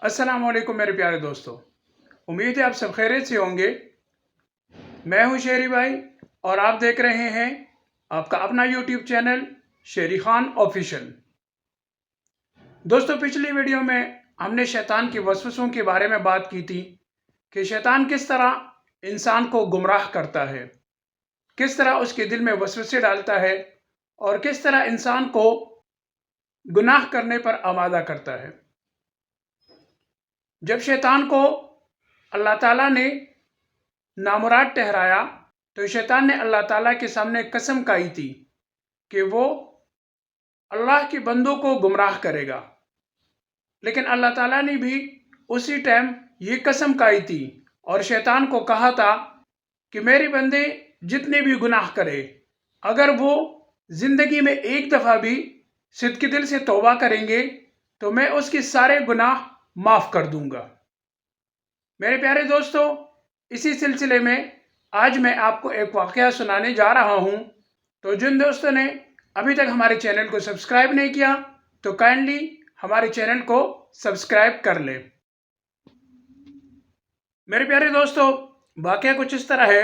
السلام علیکم میرے پیارے دوستو، امید ہے آپ سب خیریت سے ہوں گے۔ میں ہوں شیری بھائی اور آپ دیکھ رہے ہیں آپ کا اپنا یوٹیوب چینل شیری خان آفیشل۔ دوستو، پچھلی ویڈیو میں ہم نے شیطان کے وسوسوں کے بارے میں بات کی تھی کہ شیطان کس طرح انسان کو گمراہ کرتا ہے، کس طرح اس کے دل میں وسوسے ڈالتا ہے اور کس طرح انسان کو گناہ کرنے پر آمادہ کرتا ہے۔ جب شیطان کو اللہ تعالیٰ نے نامراد ٹھہرایا تو شیطان نے اللہ تعالیٰ کے سامنے قسم کھائی تھی کہ وہ اللہ کے بندوں کو گمراہ کرے گا، لیکن اللہ تعالیٰ نے بھی اسی ٹائم یہ قسم کھائی تھی اور شیطان کو کہا تھا کہ میرے بندے جتنے بھی گناہ کرے، اگر وہ زندگی میں ایک دفعہ بھی صدق دل سے توبہ کریں گے تو میں اس کے سارے گناہ معاف کر دوں گا۔ میرے پیارے دوستو، اسی سلسلے میں آج میں آپ کو ایک واقعہ سنانے جا رہا ہوں۔ تو جن دوستوں نے ابھی تک ہمارے چینل کو سبسکرائب نہیں کیا تو کائنڈلی ہمارے چینل کو سبسکرائب کر لیں۔ میرے پیارے دوستو، واقعہ کچھ اس طرح ہے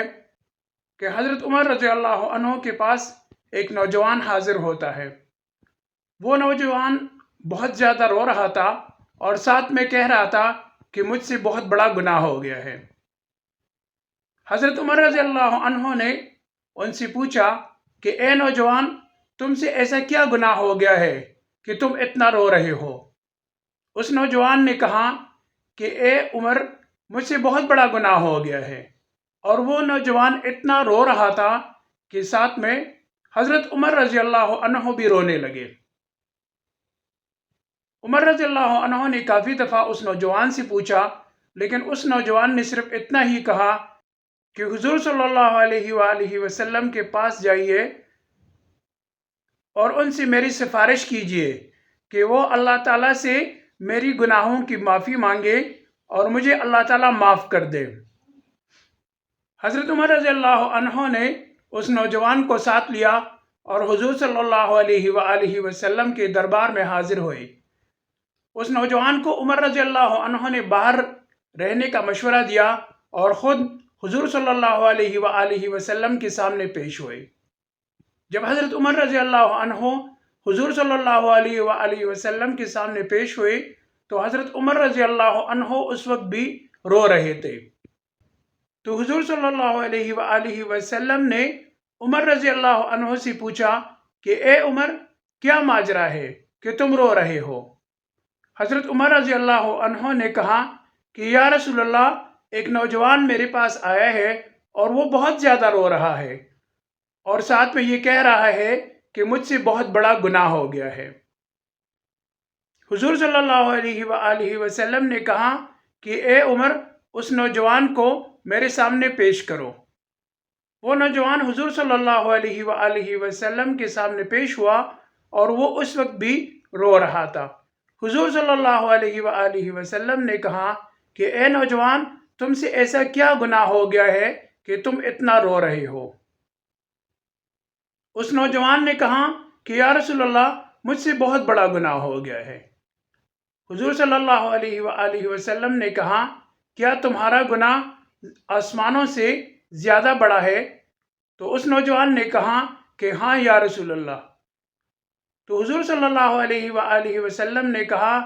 کہ حضرت عمر رضی اللہ عنہ کے پاس ایک نوجوان حاضر ہوتا ہے۔ وہ نوجوان بہت زیادہ رو رہا تھا اور ساتھ میں کہہ رہا تھا کہ مجھ سے بہت بڑا گناہ ہو گیا ہے۔ حضرت عمر رضی اللہ عنہ نے ان سے پوچھا کہ اے نوجوان، تم سے ایسا کیا گناہ ہو گیا ہے کہ تم اتنا رو رہے ہو؟ اس نوجوان نے کہا کہ اے عمر، مجھ سے بہت بڑا گناہ ہو گیا ہے۔ اور وہ نوجوان اتنا رو رہا تھا کہ ساتھ میں حضرت عمر رضی اللہ عنہ بھی رونے لگے۔ عمر رضی اللہ عنہ نے کافی دفعہ اس نوجوان سے پوچھا، لیکن اس نوجوان نے صرف اتنا ہی کہا کہ حضور صلی اللہ علیہ وآلہ وسلم کے پاس جائیے اور ان سے میری سفارش کیجیے کہ وہ اللہ تعالیٰ سے میری گناہوں کی معافی مانگے اور مجھے اللہ تعالیٰ معاف کر دے۔ حضرت عمر رضی اللہ عنہ نے اس نوجوان کو ساتھ لیا اور حضور صلی اللہ علیہ وآلہ وسلم کے دربار میں حاضر ہوئے۔ اس نوجوان کو عمر رضی اللہ عنہ نے باہر رہنے کا مشورہ دیا اور خود حضور صلی اللہ علیہ وآلہ وسلم کے سامنے پیش ہوئے۔ جب حضرت عمر رضی اللہ عنہ حضور صلی اللہ علیہ وآلہ وسلم کے سامنے پیش ہوئے تو حضرت عمر رضی اللہ عنہ اس وقت بھی رو رہے تھے۔ تو حضور صلی اللہ علیہ وآلہ وسلم نے عمر رضی اللہ عنہ سے پوچھا کہ اے عمر، کیا ماجرا ہے کہ تم رو رہے ہو؟ حضرت عمر رضی اللہ عنہ نے کہا کہ یا رسول اللہ، ایک نوجوان میرے پاس آیا ہے اور وہ بہت زیادہ رو رہا ہے اور ساتھ میں یہ کہہ رہا ہے کہ مجھ سے بہت بڑا گناہ ہو گیا ہے۔ حضور صلی اللہ علیہ وآلہ وسلم نے کہا کہ اے عمر، اس نوجوان کو میرے سامنے پیش کرو۔ وہ نوجوان حضور صلی اللہ علیہ وآلہ وسلم کے سامنے پیش ہوا اور وہ اس وقت بھی رو رہا تھا۔ حضور صلی اللہ علیہ وآلہ وسلم نے کہا کہ اے نوجوان، تم سے ایسا کیا گناہ ہو گیا ہے کہ تم اتنا رو رہے ہو؟ اس نوجوان نے کہا کہ یا رسول اللہ، مجھ سے بہت بڑا گناہ ہو گیا ہے۔ حضور صلی اللہ علیہ وآلہ وسلم نے کہا کیا تمہارا گناہ آسمانوں سے زیادہ بڑا ہے؟ تو اس نوجوان نے کہا کہ ہاں یا رسول اللہ۔ تو حضور صلی اللہ علیہ وآلہ وسلم نے کہا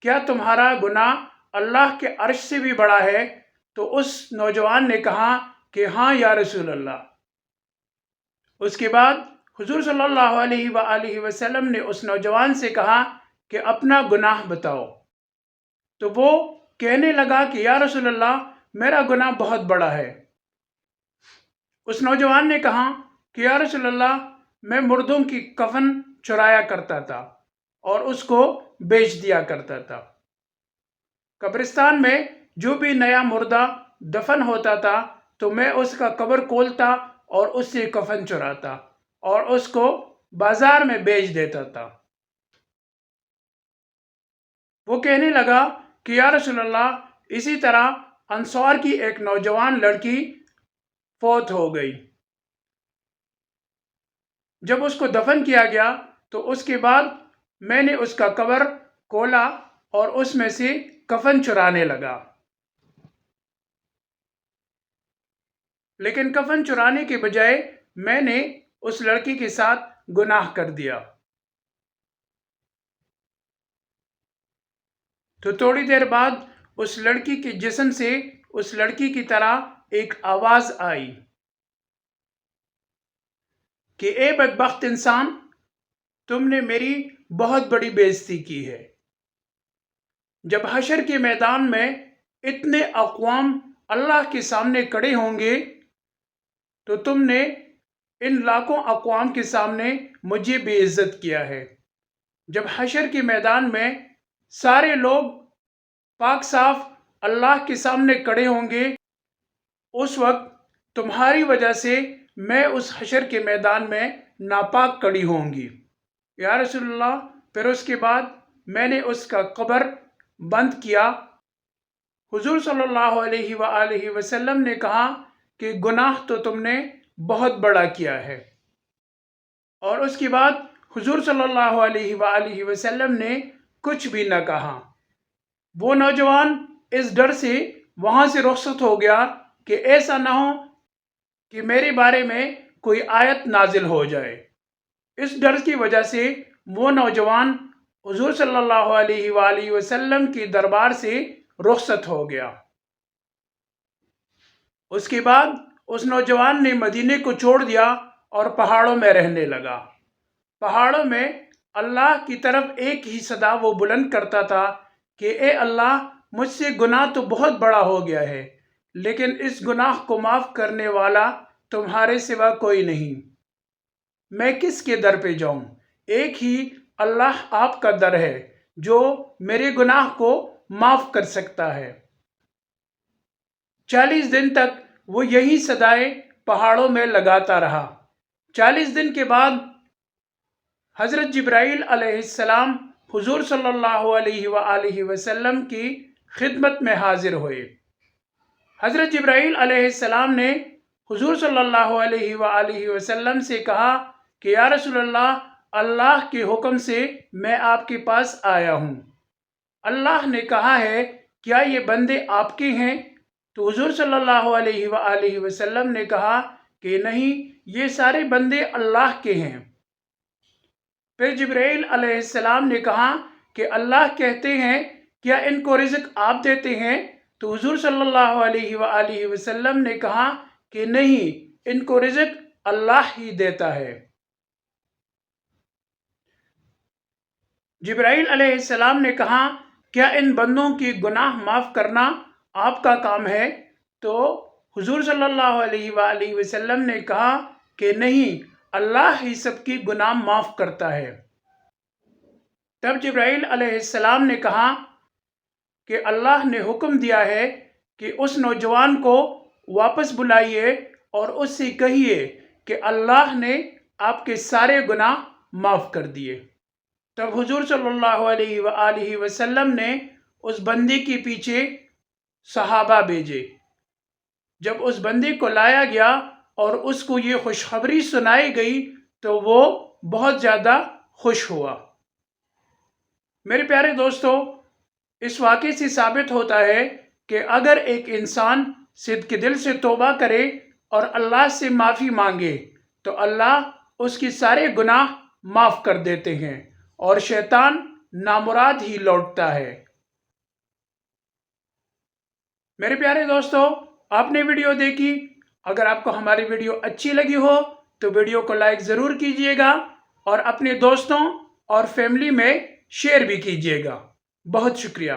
کیا تمہارا گناہ اللہ کے عرش سے بھی بڑا ہے؟ تو اس نوجوان نے کہا کہ ہاں یا رسول اللہ۔ اس کے بعد حضور صلی اللہ علیہ وآلہ وسلم نے اس نوجوان سے کہا کہ اپنا گناہ بتاؤ۔ تو وہ کہنے لگا کہ یا رسول اللہ، میرا گناہ بہت بڑا ہے۔ اس نوجوان نے کہا کہ یا رسول اللہ، میں مردوں کی کفن چرایا کرتا تھا اور اس کو بیچ دیا کرتا تھا۔ قبرستان میں جو بھی نیا مردہ دفن ہوتا تھا تو میں اس کا قبر کھولتا اور اس سے کفن چراتا اور اس کو بازار میں بیچ دیتا تھا۔ وہ کہنے لگا کہ یا رسول اللہ، اسی طرح انصار کی ایک نوجوان لڑکی فوت ہو گئی۔ جب اس کو دفن کیا گیا تو اس کے بعد میں نے اس کا قبر کھولا اور اس میں سے کفن چرانے لگا، لیکن کفن چرانے کے بجائے میں نے اس لڑکی کے ساتھ گناہ کر دیا۔ تو تھوڑی دیر بعد اس لڑکی کے جسم سے اس لڑکی کی طرح ایک آواز آئی کہ اے بدبخت انسان، تم نے میری بہت بڑی بے عزتی کی ہے۔ جب حشر کے میدان میں اتنے اقوام اللہ کے سامنے کھڑے ہوں گے تو تم نے ان لاکھوں اقوام کے سامنے مجھے بے عزت کیا ہے۔ جب حشر کے میدان میں سارے لوگ پاک صاف اللہ کے سامنے کھڑے ہوں گے، اس وقت تمہاری وجہ سے میں اس حشر کے میدان میں ناپاک کھڑی ہوں گی۔ یا رسول اللہ، پھر اس کے بعد میں نے اس کا قبر بند کیا۔ حضور صلی اللہ علیہ وآلہ وسلم نے کہا کہ گناہ تو تم نے بہت بڑا کیا ہے، اور اس کے بعد حضور صلی اللہ علیہ وآلہ وسلم نے کچھ بھی نہ کہا۔ وہ نوجوان اس ڈر سے وہاں سے رخصت ہو گیا کہ ایسا نہ ہو کہ میرے بارے میں کوئی آیت نازل ہو جائے۔ اس ڈر کی وجہ سے وہ نوجوان حضور صلی اللہ علیہ وآلہ وسلم کے دربار سے رخصت ہو گیا۔ اس کے بعد اس نوجوان نے مدینے کو چھوڑ دیا اور پہاڑوں میں رہنے لگا۔ پہاڑوں میں اللہ کی طرف ایک ہی صدا وہ بلند کرتا تھا کہ اے اللہ، مجھ سے گناہ تو بہت بڑا ہو گیا ہے، لیکن اس گناہ کو معاف کرنے والا تمہارے سوا کوئی نہیں۔ میں کس کے در پہ جاؤں؟ ایک ہی اللہ آپ کا در ہے جو میرے گناہ کو معاف کر سکتا ہے۔ 40 دن تک وہ یہی صدائیں پہاڑوں میں لگاتا رہا۔ 40 دن کے بعد حضرت جبرائیل علیہ السلام حضور صلی اللہ علیہ وآلہ وسلم کی خدمت میں حاضر ہوئے۔ حضرت جبرائیل علیہ السلام نے حضور صلی اللہ علیہ وآلہ وسلم سے کہا کہ یا رسول اللہ، اللہ کے حکم سے میں آپ کے پاس آیا ہوں۔ اللہ نے کہا ہے کیا یہ بندے آپ کے ہیں؟ تو حضور صلی اللہ علیہ وآلہ وسلم نے کہا کہ نہیں، یہ سارے بندے اللہ کے ہیں۔ پھر جبرائیل علیہ السلام نے کہا کہ اللہ کہتے ہیں کیا ان کو رزق آپ دیتے ہیں؟ تو حضور صلی اللہ علیہ وآلہ وسلم نے کہا کہ نہیں، ان کو رزق اللہ ہی دیتا ہے۔ جبرائیل علیہ السلام نے کہا کیا ان بندوں کی گناہ معاف کرنا آپ کا کام ہے؟ تو حضور صلی اللہ علیہ وآلہ وسلم نے کہا کہ نہیں، اللہ ہی سب کی گناہ معاف کرتا ہے۔ تب جبرائیل علیہ السلام نے کہا کہ اللہ نے حکم دیا ہے کہ اس نوجوان کو واپس بلائیے اور اس سے کہیے کہ اللہ نے آپ کے سارے گناہ معاف کر دیے۔ تب حضور صلی اللہ علیہ وآلہ وسلم نے اس بندے کے پیچھے صحابہ بھیجے۔ جب اس بندے کو لایا گیا اور اس کو یہ خوشخبری سنائی گئی تو وہ بہت زیادہ خوش ہوا۔ میرے پیارے دوستو، اس واقعے سے ثابت ہوتا ہے کہ اگر ایک انسان صدق کے دل سے توبہ کرے اور اللہ سے معافی مانگے تو اللہ اس کی سارے گناہ معاف کر دیتے ہیں اور شیطان نامراد ہی لوٹتا ہے۔ میرے پیارے دوستو، آپ نے ویڈیو دیکھی۔ اگر آپ کو ہماری ویڈیو اچھی لگی ہو تو ویڈیو کو لائک ضرور کیجیے گا اور اپنے دوستوں اور فیملی میں شیئر بھی کیجیے گا۔ بہت شکریہ۔